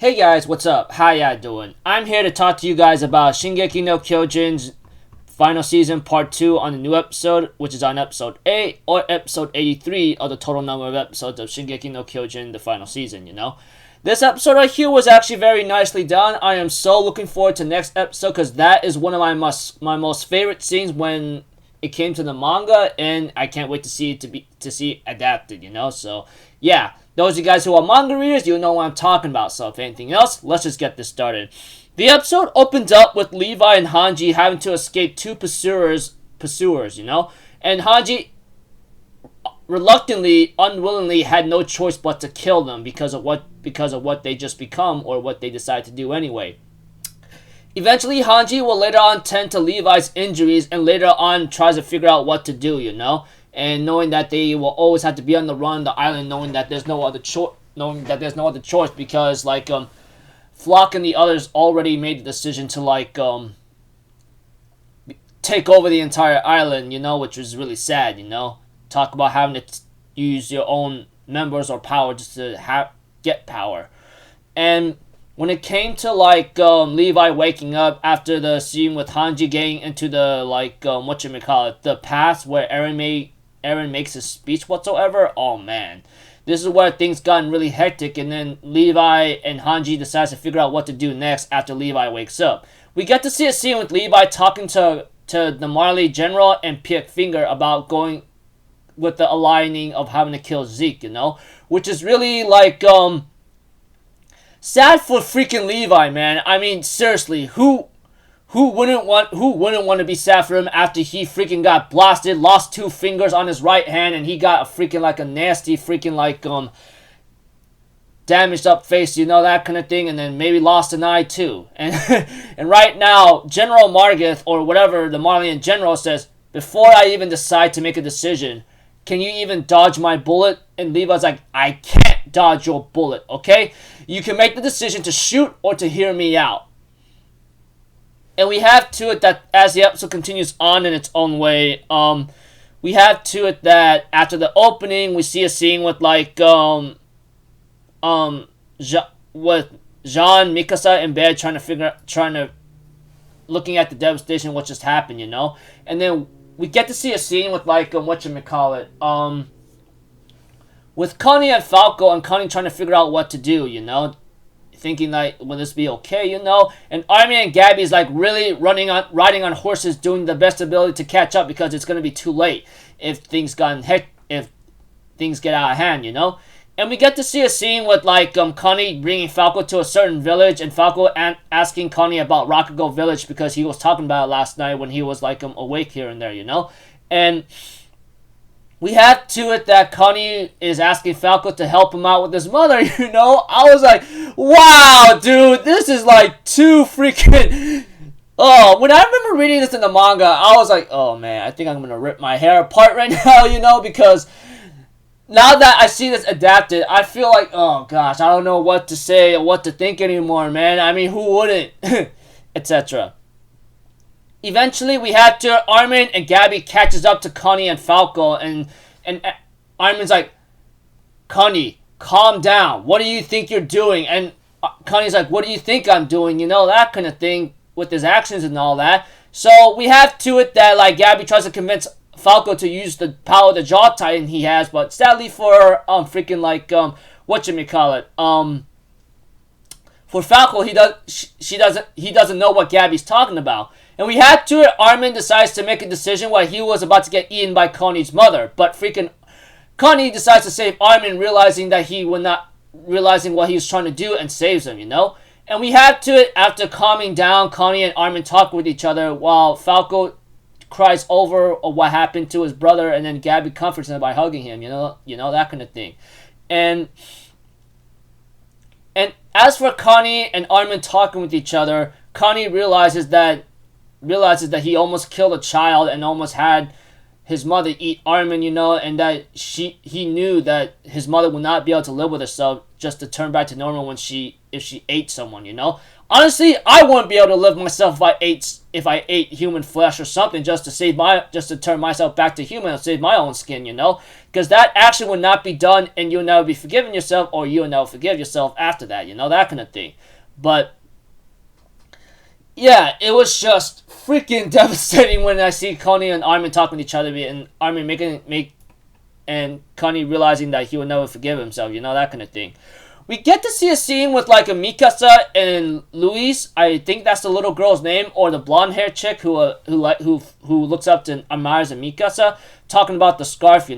Hey guys, what's up? How ya doing? I'm here to talk to you guys about Shingeki no Kyojin's final season part 2 on the new episode, which is on episode 8 or episode 83 of the total number of episodes of Shingeki no Kyojin, the final season. This episode right here was actually very nicely done. I am so looking forward to next episode because that is one of my most favorite scenes when it came to the manga, and I can't wait to see it adapted, So, yeah. Those of you guys who are manga readers, you know what I'm talking about. So if anything else, let's just get this started. The episode opens up with Levi and Hanji having to escape two pursuers, and Hanji reluctantly, unwillingly had no choice but to kill them because of what they just become or what they decide to do anyway. Eventually, Hanji will later on tend to Levi's injuries and later on tries to figure out what to do, And knowing that they will always have to be on the run, the island, knowing that there's no other choice because Flock and the others already made the decision to take over the entire island, which was really sad, Talk about having to use your own members or power just to get power. And when it came to Levi waking up after the scene with Hanji getting into the the past where Eren makes his speech whatsoever, oh man. This is where things gotten really hectic, and then Levi and Hanji decides to figure out what to do next after Levi wakes up. We get to see a scene with Levi talking to the Marley General and Pick Finger about going with the aligning of having to kill Zeke, Which is really sad for freaking Levi, man. I mean, seriously, who wouldn't want to be sad for him after he freaking got blasted, lost 2 fingers on his right hand, and he got a freaking a nasty freaking damaged up face, that kind of thing, and then maybe lost an eye too. And and right now, General Margith or whatever the Marleyan General says, before I even decide to make a decision, can you even dodge my bullet? And Levi's like, I can't dodge your bullet, okay? You can make the decision to shoot or to hear me out. And we have to it that as the episode continues on in its own way, we have to it that after the opening, we see a scene with with Jean, Mikasa, and Bed looking at the devastation what just happened, And then we get to see a scene with with Connie and Falco, and Connie trying to figure out what to do, Thinking will this be okay, And Armin and Gabby's really riding on horses, doing the best ability to catch up because it's gonna be too late if things get out of hand, And we get to see a scene with Connie bringing Falco to a certain village, and Falco asking Connie about Rakugo Village because he was talking about it last night when he was awake here and there, And we have to it that Connie is asking Falco to help him out with his mother, I was like, wow, dude, this is too freaking... Oh, when I remember reading this in the manga, I was like, oh man, I think I'm going to rip my hair apart right now, because now that I see this adapted, I feel like, oh gosh, I don't know what to say or what to think anymore, man. I mean, who wouldn't? Etc. Eventually, we had to Armin and Gabby catches up to Connie and Falco, and Armin's like, Connie, calm down. What do you think you're doing? And Connie's like, what do you think I'm doing? That kind of thing with his actions and all that. So we have to it that Gabby tries to convince Falco to use the power of the Jaw Titan he has, but sadly for for Falco, he doesn't know what Gabby's talking about. And we had to it, Armin decides to make a decision while he was about to get eaten by Connie's mother. But freaking Connie decides to save Armin, realizing what he was trying to do, and saves him, And we had to it, after calming down, Connie and Armin talk with each other while Falco cries over what happened to his brother, and then Gabby comforts him by hugging him, that kind of thing. And as for Connie and Armin talking with each other, Connie realizes that he almost killed a child and almost had his mother eat Armin, and that he knew that his mother would not be able to live with herself just to turn back to normal if she ate someone. Honestly, I wouldn't be able to live myself if I ate human flesh or something just to turn myself back to human and save my own skin, because that action would not be done, and you'll never be forgiving yourself, or you'll never forgive yourself after that, that kind of thing. But yeah, it was just freaking devastating when I see Connie and Armin talking to each other, and Armin and Connie realizing that he would never forgive himself, that kind of thing. We get to see a scene with like a Mikasa and Luis. I think that's the little girl's name, or the blonde hair chick who looks up to and admires a Mikasa, talking about the scarf,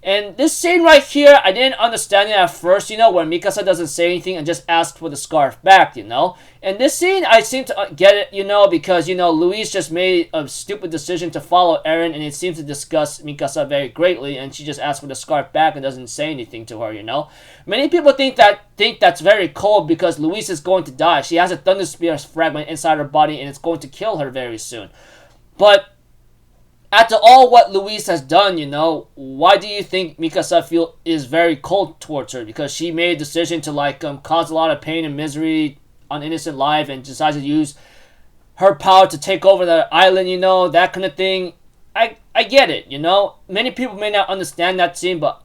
And this scene right here, I didn't understand it at first, where Mikasa doesn't say anything and just asks for the scarf back, And this scene, I seem to get it, because, Louise just made a stupid decision to follow Eren, and it seems to disgust Mikasa very greatly, and she just asks for the scarf back and doesn't say anything to her, Many people think that's very cold because Louise is going to die. She has a Thunder Spear fragment inside her body, and it's going to kill her very soon. But after all what Louise has done, why do you think Mikasa is very cold towards her? Because she made a decision to cause a lot of pain and misery on innocent life and decides to use her power to take over the island, that kind of thing. I get it, Many people may not understand that scene, but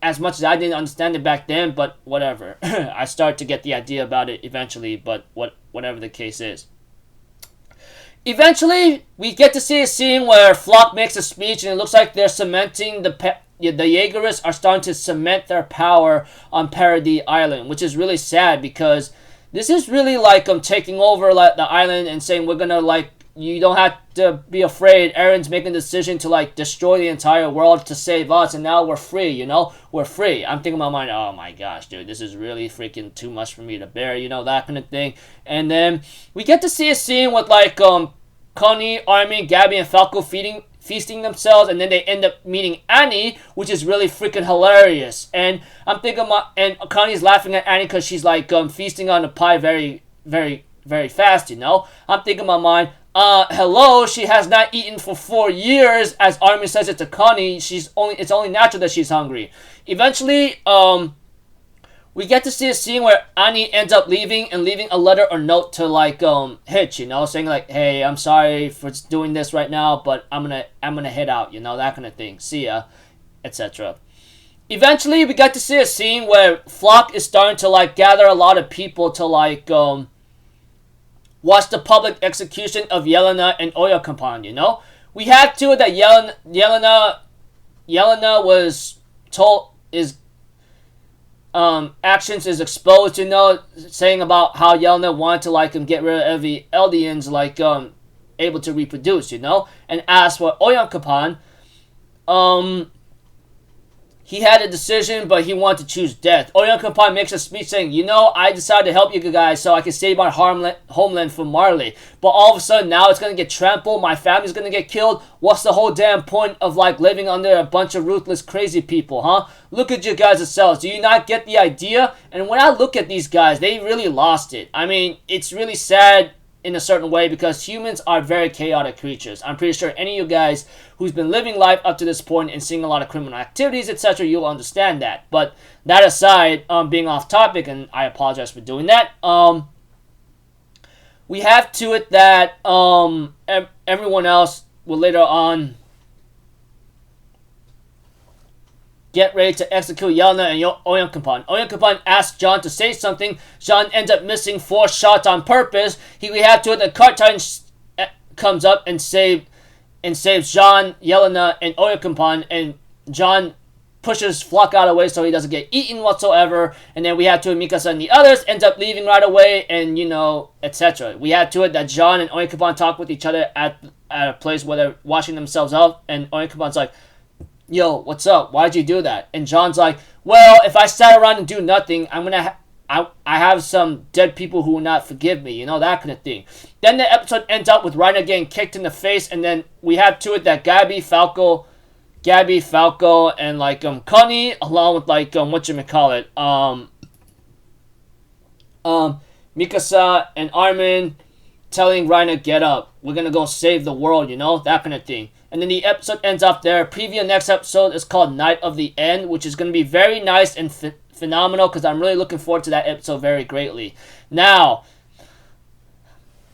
as much as I didn't understand it back then, but whatever. I started to get the idea about it eventually, but whatever the case is. Eventually, we get to see a scene where Flock makes a speech, and it looks like they're cementing the Jaegerists are starting to cement their power on Paradis Island, which is really sad because this is really like taking over the island and saying we're gonna you don't have to be afraid. Eren's making a decision to destroy the entire world to save us, and now we're free. We're free. I'm thinking in my mind, oh my gosh, dude, this is really freaking too much for me to bear. That kind of thing. And then we get to see a scene with Connie, Armin, Gabby, and Falco feasting themselves, and then they end up meeting Annie, which is really freaking hilarious. And I'm thinking, and Connie's laughing at Annie because she's feasting on the pie very, very, very fast. I'm thinking in my mind, hello, she has not eaten for 4 years, as Armin says it to Connie. It's only natural that she's hungry. Eventually, we get to see a scene where Annie ends up leaving a letter or note to Hitch, saying hey, I'm sorry for doing this right now, but I'm gonna head out, that kind of thing. See ya, etc. Eventually, we get to see a scene where Flock is starting to gather a lot of people to watch the public execution of Yelena and Oyakampan, We had to that Yelena was told actions is exposed, saying about how Yelena wanted to get rid of every Eldians able to reproduce, and as for Oyakampan, he had a decision, but he wanted to choose death. Oyakampan makes a speech saying, I decided to help you guys so I can save my homeland from Marley. But all of a sudden, now it's going to get trampled. My family's going to get killed. What's the whole damn point of, living under a bunch of ruthless, crazy people, huh? Look at you guys yourselves. Do you not get the idea? And when I look at these guys, they really lost it. I mean, it's really sad in a certain way because humans are very chaotic creatures. I'm pretty sure any of you guys who's been living life up to this point and seeing a lot of criminal activities, etc., you'll understand that. But that aside, being off topic, and I apologize for doing that, we have to it that everyone else will later on get ready to execute Yelena and Oyakampan. Oyakampan asks John to say something. John ends up missing 4 shots on purpose. We have to it that Cart Titan comes up and saves John, Yelena, and Oyakampan, and John pushes Flock out of the way so he doesn't get eaten whatsoever. And then we have to it Mikasa and the others ends up leaving right away, and etc. We had to it that John and Oyakampan talk with each other at a place where they're washing themselves up, and Oyakampan's like, yo, what's up? Why'd you do that? And John's like, well, if I sat around and do nothing, I have some dead people who will not forgive me, that kind of thing. Then the episode ends up with Reiner getting kicked in the face, and then we have to it that Gabby, Falco, and Connie, along with Mikasa and Armin telling Reiner get up. we're gonna go save the world, you know, that kind of thing. And then the episode ends off there. Preview next episode is called Night of the End, which is gonna be very nice and phenomenal, because I'm really looking forward to that episode very greatly. Now,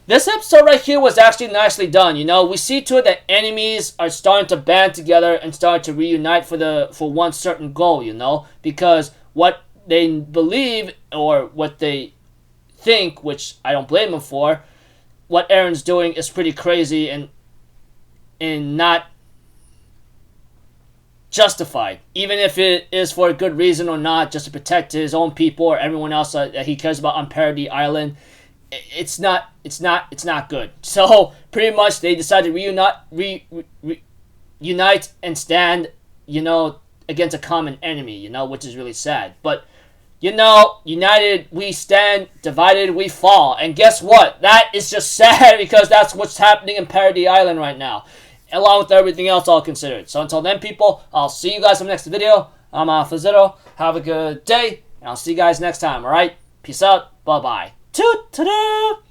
this episode right here was actually nicely done. You know, we see to it that enemies are starting to band together and start to reunite for one certain goal, you know, because what they believe or what they think, which I don't blame them for, what Aaron's doing is pretty crazy and not justified, even if it is for a good reason or not, just to protect his own people or everyone else that he cares about on Paradise Island. It's not good. So pretty much they decided to unite and stand, you know, against a common enemy, you know, which is really sad. But you know, united we stand, divided we fall. And guess what? That is just sad, because that's what's happening in Paradise Island right now, along with everything else all considered. So until then, people, I'll see you guys in the next video. I'm Fazito. Have a good day, and I'll see you guys next time, alright? Peace out. Bye-bye. Toot-ta-da!